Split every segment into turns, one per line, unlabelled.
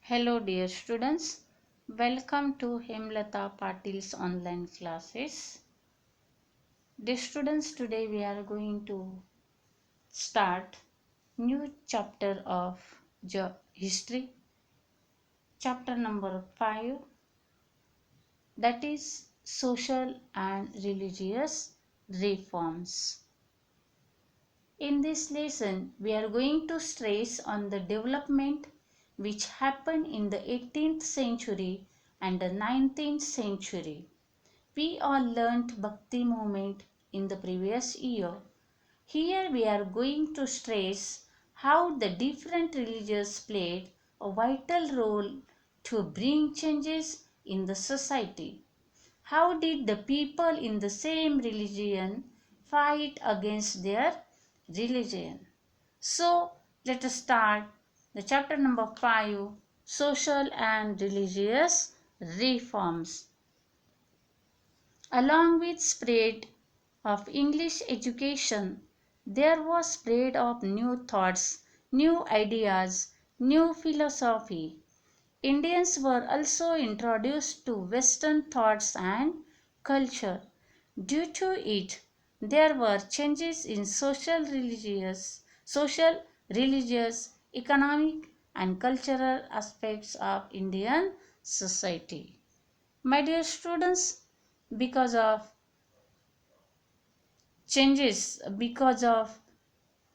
Hello dear students, welcome to Hemlata Patil's online classes. Dear students, today we are going to start new chapter of history, chapter number 5, that is social and religious reforms. In this lesson, we are going to stress on the development which happened in the 18th century and the 19th century. We all learnt Bhakti movement in the previous year. Here we are going to stress how the different religions played a vital role to bring changes in the society. How did the people in the same religion fight against their religion? So let us start the chapter number 5, social and religious reforms. Along with spread of English education, there was spread of new thoughts, new ideas, new philosophy. Indians were also introduced to Western thoughts and culture. Due to it, there were changes in social, religious, economic, and cultural aspects of Indian society. My dear students, because of changes, because of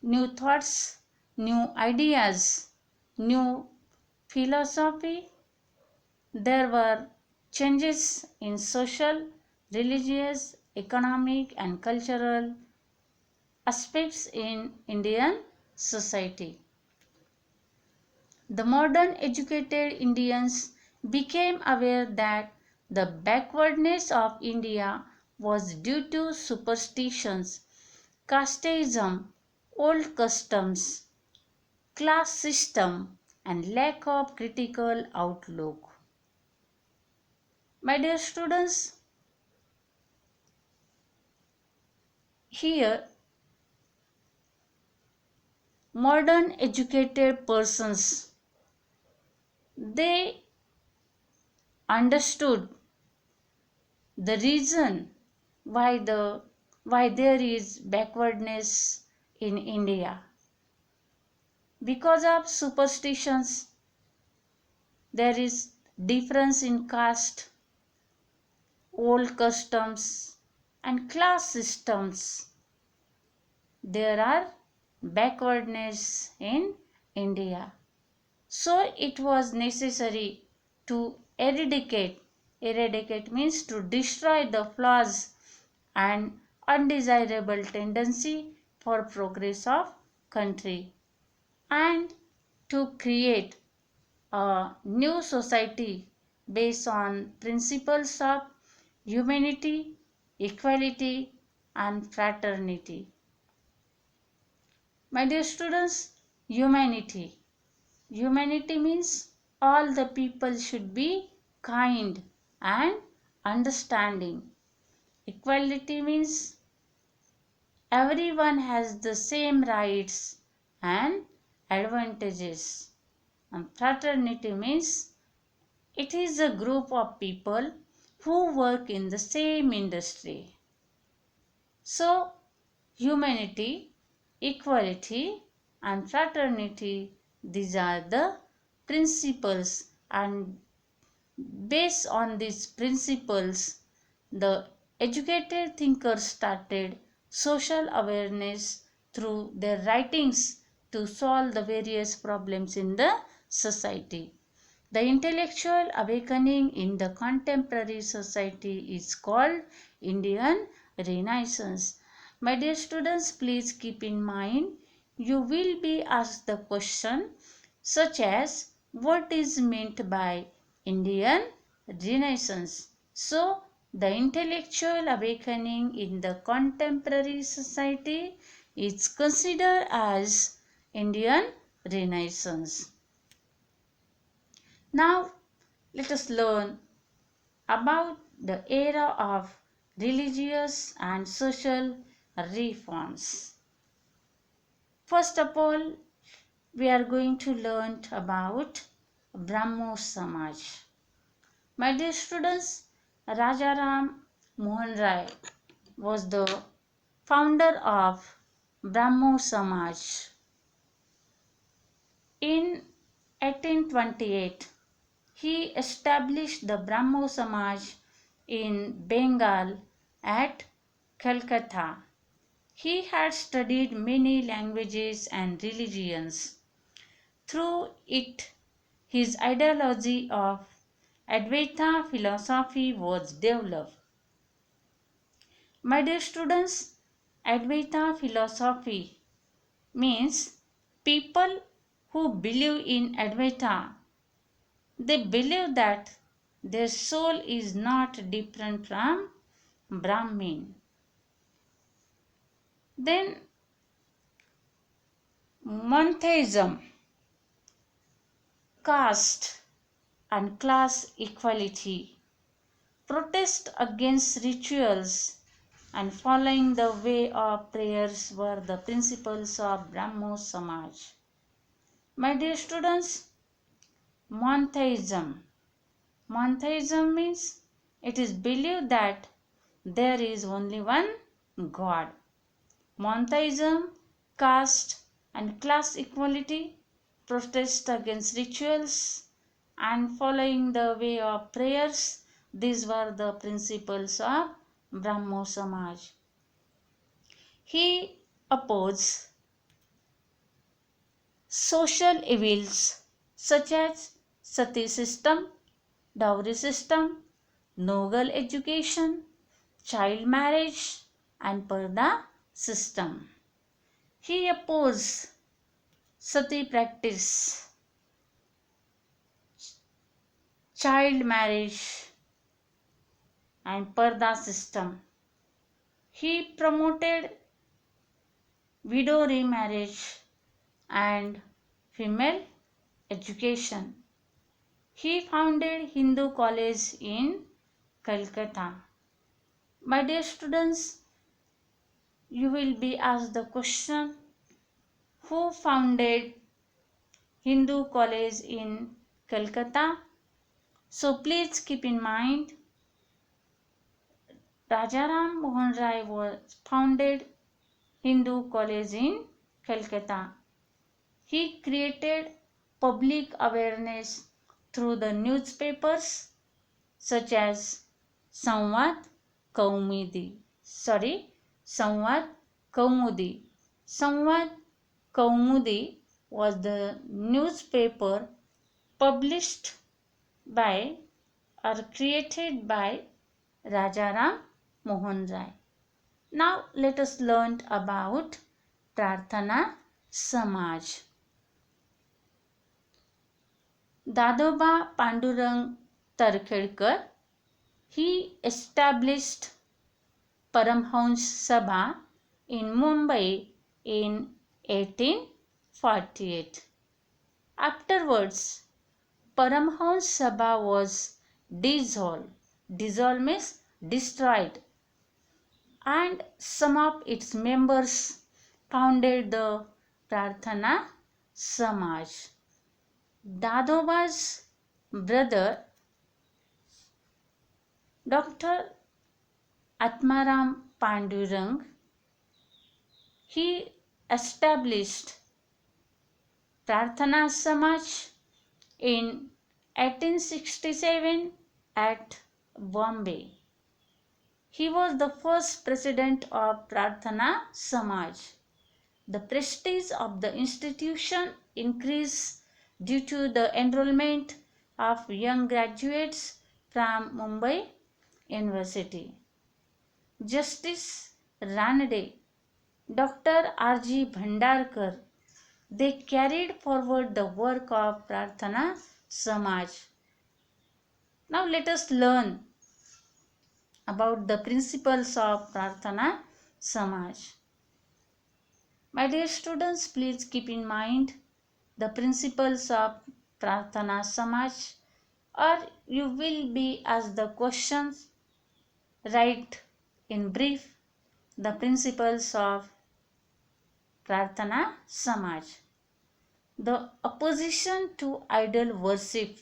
new thoughts, new ideas, new philosophy, there were changes in social, religious, economic, and cultural aspects in Indian society. The modern educated Indians became aware that the backwardness of India was due to superstitions, casteism, old customs, class system, and lack of critical outlook. My dear students, here modern educated persons, they understood the reason why there is backwardness in India. Because of superstitions, there is difference in caste, old customs, and class systems. There are backwardness in India. So it was necessary to eradicate means to destroy the flaws and undesirable tendency for progress of country, and to create a new society based on principles of humanity, equality, and fraternity. My dear students, humanity. Humanity means all the people should be kind and understanding. Equality means everyone has the same rights and advantages. And fraternity means it is a group of people who work in the same industry. So, humanity, equality, and fraternity, these are the principles, and based on these principles, the educated thinkers started social awareness through their writings to solve the various problems in the society. The intellectual awakening in the contemporary society is called Indian Renaissance. My dear students, please keep in mind you will be asked the question such as what is meant by Indian Renaissance. So, the intellectual awakening in the contemporary society is considered as Indian Renaissance. Now, let us learn about the era of religious and social reforms. First of all, we are going to learn about Brahmo Samaj. My dear students, Rajaram Mohan Rai was the founder of Brahmo Samaj. In 1828, he established the Brahmo Samaj in Bengal at Calcutta. He had studied many languages and religions. Through it, his ideology of Advaita philosophy was developed. My dear students, Advaita philosophy means people who believe in Advaita. They believe that their soul is not different from Brahmin. Then monotheism, caste and class equality, protest against rituals and following the way of prayers were the principles of Brahmo Samaj. My dear students, monotheism. Monotheism means it is believed that there is only one God. Monotheism, caste and class equality, protest against rituals, and following the way of prayers, these were the principles of Brahmo Samaj. He opposed social evils such as sati system, dowry system, no girl education, child marriage, and parda system. He opposed sati practice, child marriage, and parda system. He promoted widow remarriage and female education. He founded Hindu College in Calcutta. My dear students, you will be asked the question, who founded Hindu College in Calcutta? So please keep in mind, Rajaram Mohan Rai was founded Hindu College in Calcutta. He created public awareness through the newspapers such as Samvad Kaumudi. Samvad Kaumudi. Samvad Kaumudi was the newspaper published by or created by Rajaram Mohan Rai. Now let us learn about Prarthana Samaj. Dadoba Pandurang Tarkhedkar, he established Paramhans Sabha in Mumbai in 1848. Afterwards, Paramhans Sabha was dissolved. Dissolved means destroyed, and some of its members founded the Prarthana Samaj. Dadoba's brother, Dr. Atmaram Pandurang, he established Prarthana Samaj in 1867 at Bombay. He was the first president of Prarthana Samaj. The prestige of the institution increased due to the enrollment of young graduates from Mumbai University. Justice Ranade, Dr. R.G. Bhandarkar, they carried forward the work of Prarthana Samaj. Now let us learn about the principles of Prarthana Samaj. My dear students, please keep in mind the principles of Prarthana Samaj, or you will be asked the questions. Write in brief the principles of Prarthana Samaj. the opposition to idol worship,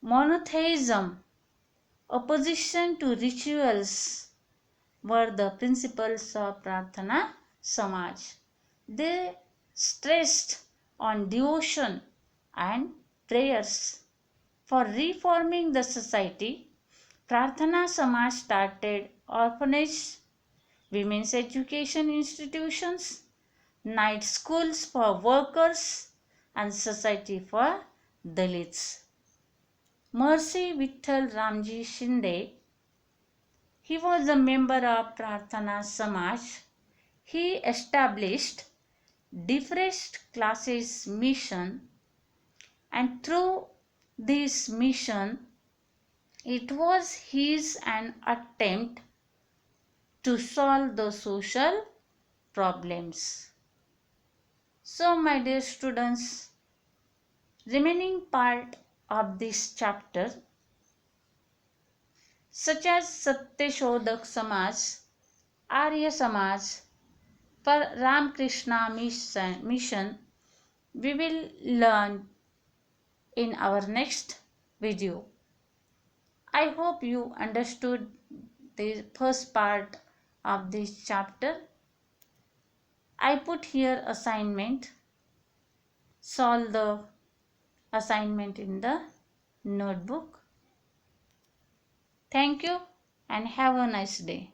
monotheism, opposition to rituals were the principles of Prarthana Samaj. They stressed on devotion and prayers. For reforming the society, Prarthana Samaj started orphanage, women's education institutions, night schools for workers, and society for Dalits. Mercy Vittal Ramji Shinde, he was a member of Prarthana Samaj. He established different classes mission, and through this mission it was his an attempt to solve the social problems. So my dear students, remaining part of this chapter such as Satyashodak Samaj, Arya Samaj, Ramakrishna Mission, we will learn in our next video. I hope you understood the first part of this chapter. I put here assignment. Solve the assignment in the notebook. Thank you and have a nice day.